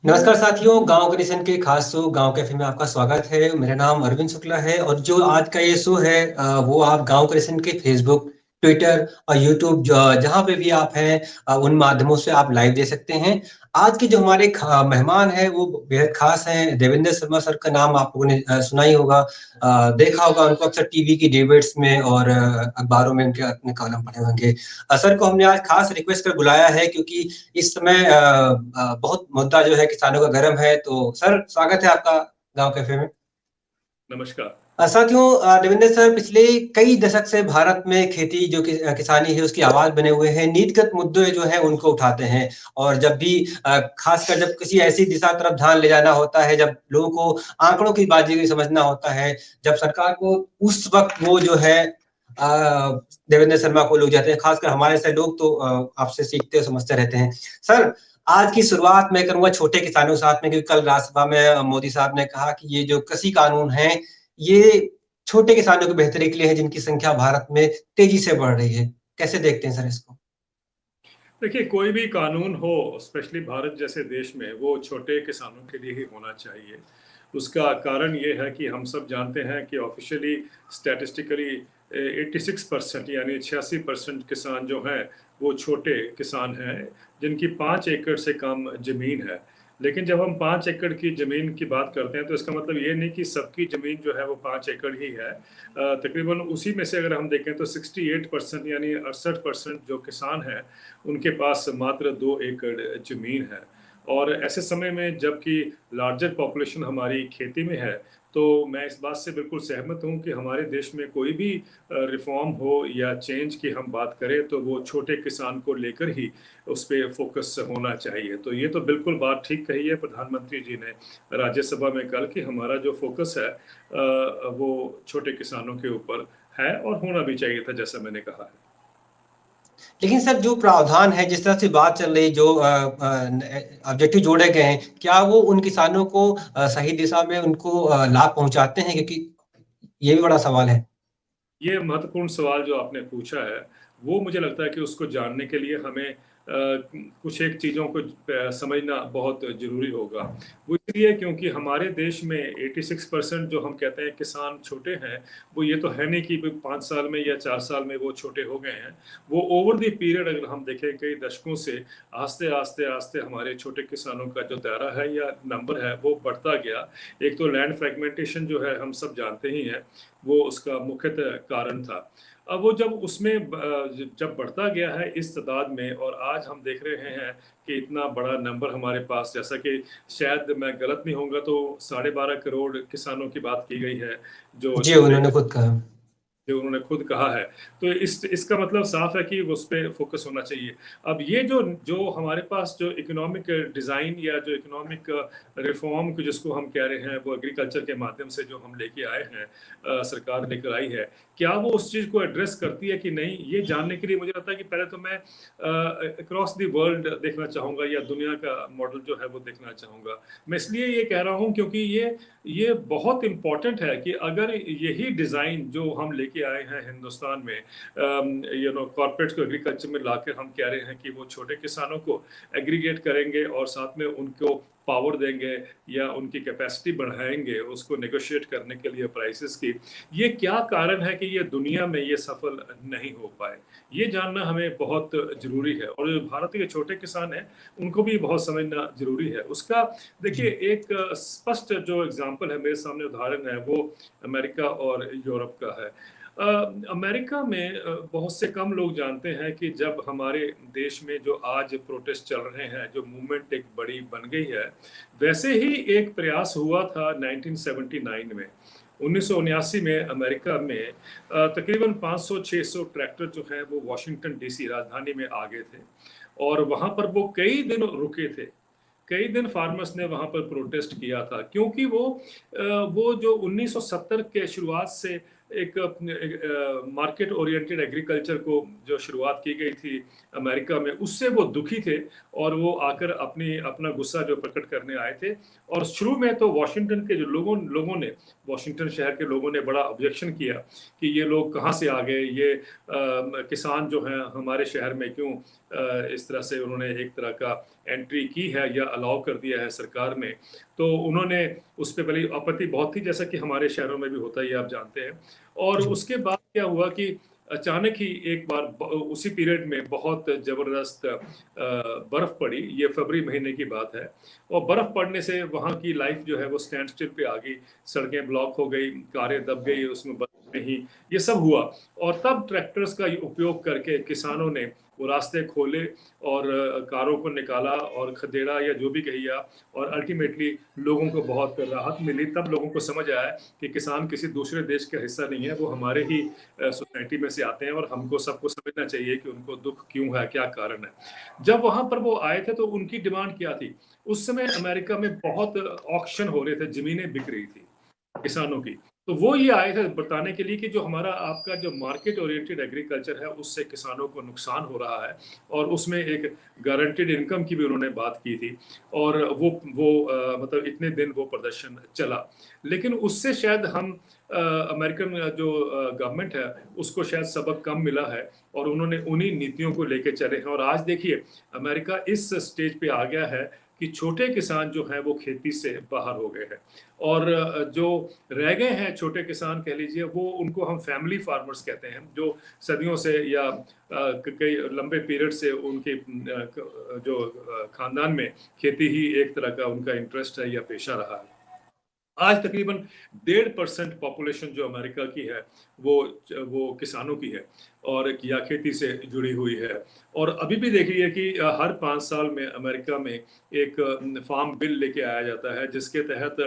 नमस्कार साथियों, गांव कनेक्शन के खास शो गांव कैफे में आपका स्वागत है। मेरा नाम अरविंद शुक्ला है और जो आज का ये शो है वो आप गांव कनेक्शन के फेसबुक, ट्विटर और यूट्यूब जहां पे भी आप हैं उन माध्यमों से आप लाइव दे सकते हैं। आज के जो हमारे मेहमान हैं वो बेहद खास हैं। देवेंद्र शर्मा सर का नाम आप लोगों ने सुना ही होगा, देखा होगा उनको अक्सर टीवी की डिबेट्स में और अखबारों में उनके अपने कॉलम पढ़े होंगे। सर को हमने आज खास रिक्वेस्ट कर बुलाया है क्योंकि इस समय बहुत मुद्दा जो है किसानों का गर्म है। तो सर, स्वागत है आपका गांव कैफे में। नमस्कार। साथियों, देवेंद्र सर पिछले कई दशक से भारत में खेती जो किसानी है उसकी आवाज बने हुए हैं। नीतिगत मुद्दे जो हैं उनको उठाते हैं और जब भी खासकर जब किसी ऐसी दिशा तरफ ध्यान ले जाना होता है, जब लोगों को आंकड़ों की बाजीगरी समझना होता है, जब सरकार को उस वक्त वो जो है देवेंद्र शर्मा को लोग जाते हैं। खासकर हमारे से लोग तो आपसे सीखते और समझते रहते हैं। सर, आज की शुरुआत मैं करूंगा छोटे किसानों के साथ में, क्योंकि कल राज्यसभा में मोदी साहब ने कहा कि ये जो कृषि कानून है ये छोटे किसानों की बेहतरी के लिए है, जिनकी संख्या भारत में तेजी से बढ़ रही है। कैसे देखते हैं सर इसको? देखिए, कोई भी कानून हो, स्पेशली भारत जैसे देश में, वो छोटे किसानों के लिए ही होना चाहिए। उसका कारण ये है कि हम सब जानते हैं कि ऑफिशियली स्टैटिस्टिकली 86% यानी 86% किसान जो हैं वो छोटे किसान हैं, जिनकी 5 एकड़ से कम ज़मीन है। लेकिन जब हम 5 एकड़ की ज़मीन की बात करते हैं तो इसका मतलब ये नहीं कि सबकी ज़मीन जो है वो 5 एकड़ ही है। तकरीबन उसी में से अगर हम देखें तो 68% यानी 68% जो किसान हैं उनके पास मात्र 2 एकड़ ज़मीन है। और ऐसे समय में जबकि लार्जर पॉपुलेशन हमारी खेती में है, तो मैं इस बात से बिल्कुल सहमत हूँ कि हमारे देश में कोई भी रिफ़ॉर्म हो या चेंज की हम बात करें तो वो छोटे किसान को लेकर ही उस पे फ़ोकस होना चाहिए। तो ये तो बिल्कुल बात ठीक कही है प्रधानमंत्री जी ने राज्यसभा में कल कि हमारा जो फ़ोकस है वो छोटे किसानों के ऊपर है और होना भी चाहिए था, जैसा मैंने कहा है। लेकिन सर, जो प्रावधान है, जिस तरह से बात चल रही, जो ऑब्जेक्टिव जोड़े गए हैं, क्या वो उन किसानों को सही दिशा में उनको लाभ पहुंचाते हैं? क्योंकि ये भी बड़ा सवाल है। ये महत्वपूर्ण सवाल जो आपने पूछा है, वो मुझे लगता है कि उसको जानने के लिए हमें कुछ एक चीज़ों को समझना बहुत ज़रूरी होगा। वो इसलिए क्योंकि हमारे देश में 86% जो हम कहते हैं किसान छोटे हैं, वो ये तो है नहीं कि 5 साल में या 4 साल में वो छोटे हो गए हैं। वो ओवर द पीरियड अगर हम देखें कई दशकों से आस्ते-आस्ते हमारे छोटे किसानों का जो दायरा है या नंबर है, वो बढ़ता गया। एक तो लैंड फ्रैगमेंटेशन जो है हम सब जानते ही हैं, वो उसका मुख्यतः कारण था। अब वो जब उसमें जब बढ़ता गया है इस तादाद में और आज हम देख रहे हैं कि इतना बड़ा नंबर हमारे पास, जैसा कि शायद मैं गलत नहीं होऊँगा तो 12.5 करोड़ किसानों की बात की गई है, जो जी, छोटे उन्होंने खुद कहा। जो उन्होंने खुद कहा है। तो इसका मतलब साफ है कि उस पे फ़ोकस होना चाहिए। अब ये जो जो हमारे पास जो इकोनॉमिक डिज़ाइन या जो इकोनॉमिक रिफ़ॉर्म को जिसको हम कह रहे हैं, वो एग्रीकल्चर के माध्यम से जो हम लेके आए हैं, सरकार लेकर आई है, क्या वो उस चीज़ को एड्रेस करती है कि नहीं? ये जानने के लिए मुझे लगता है कि पहले तो मैं अक्रॉस द वर्ल्ड देखना चाहूँगा या दुनिया का मॉडल जो है वो देखना चाहूँगा। मैं इसलिए ये कह रहा हूँ क्योंकि ये बहुत इम्पोर्टेंट है कि अगर यही डिज़ाइन जो हम लेके आए हैं हिंदुस्तान में, कॉर्पोरेट्स को एग्रीकल्चर में लाकर हम कह रहे हैं कि वो छोटे किसानों को एग्रीगेट करेंगे और साथ में उनको पावर देंगे या उनकी कैपेसिटी बढ़ाएंगे उसको नेगोशिएट करने के लिए प्राइसेस की। ये क्या कारण है कि ये दुनिया में ये सफल नहीं हो पाए? ये जानना हमें बहुत ज़रूरी है और जो भारत के छोटे किसान हैं, उनको भी बहुत समझना ज़रूरी है। उसका देखिए जी। एक स्पष्ट जो एग्ज़ाम्पल है मेरे सामने उदाहरण है वो अमेरिका और यूरोप का है। अमेरिका में बहुत से कम लोग जानते हैं कि जब हमारे देश में जो आज प्रोटेस्ट चल रहे हैं, जो मूवमेंट एक बड़ी बन गई है, वैसे ही एक प्रयास हुआ था 1979 में। 1979 में अमेरिका में तकरीबन 500-600 ट्रैक्टर जो हैं वो वाशिंगटन डीसी राजधानी में आ गए थे और वहाँ पर वो कई दिन रुके थे। कई दिन फार्मर्स ने वहाँ पर प्रोटेस्ट किया था क्योंकि वो जो 1970 के शुरुआत से एक मार्केट ओरिएंटेड एग्रीकल्चर को जो शुरुआत की गई थी अमेरिका में, उससे वो दुखी थे और वो आकर अपना गुस्सा जो प्रकट करने आए थे। और शुरू में तो वॉशिंगटन के जो लोगों ने, वॉशिंगटन शहर के लोगों ने बड़ा ऑब्जेक्शन किया कि ये लोग कहाँ से आ गए, ये किसान जो हैं हमारे शहर में क्यों इस तरह से उन्होंने एक तरह का एंट्री की है या अलाउ कर दिया है सरकार में। तो उन्होंने उस पे बड़ी आपत्ति बहुत थी, जैसा कि हमारे शहरों में भी होता है, ये आप जानते हैं। और जी। उसके बाद क्या हुआ कि अचानक ही एक बार उसी पीरियड में बहुत जबरदस्त बर्फ पड़ी। ये फरवरी महीने की बात है और बर्फ पड़ने से वहाँ की लाइफ जो है वो स्टैंड स्टिल पे आ गई, सड़कें ब्लॉक हो गई, कारें दब गई उसमें बर्फ में ही, ये सब हुआ। और तब ट्रैक्टर्स का उपयोग करके किसानों ने वो रास्ते खोले और कारों को निकाला और खदेड़ा या जो भी कहिए आप, और अल्टीमेटली लोगों को बहुत राहत मिली। तब लोगों को समझ आया कि किसान किसी दूसरे देश का हिस्सा नहीं है, वो हमारे ही सोसाइटी में से आते हैं और हमको सबको समझना चाहिए कि उनको दुख क्यों है, क्या कारण है। जब वहां पर वो आए थे तो उनकी डिमांड क्या थी? उस समय अमेरिका में बहुत ऑक्शन हो रहे थे, जमीनें बिक रही थी किसानों की। तो वो ये आए थे बताने के लिए कि जो हमारा आपका जो मार्केट ओरिएंटेड एग्रीकल्चर है उससे किसानों को नुकसान हो रहा है, और उसमें एक गारंटीड इनकम की भी उन्होंने बात की थी। और वो मतलब इतने दिन वो प्रदर्शन चला, लेकिन उससे शायद हम अमेरिकन जो गवर्नमेंट है उसको शायद सबक कम मिला है और उन्होंने उन्हीं नीतियों को लेके चले हैं। और आज देखिए अमेरिका इस स्टेज पे आ गया है कि छोटे किसान जो हैं वो खेती से बाहर हो गए हैं, और जो रह गए हैं छोटे किसान कह लीजिए, वो उनको हम फैमिली फार्मर्स कहते हैं, जो सदियों से या कई लंबे पीरियड से उनके जो खानदान में खेती ही एक तरह का उनका इंटरेस्ट है या पेशा रहा है। आज तकरीबन 1.5% पॉपुलेशन जो अमेरिका की है वो किसानों की है और या खेती से जुड़ी हुई है। और अभी भी देखिए कि हर 5 साल में अमेरिका में एक फार्म बिल लेके आया जाता है जिसके तहत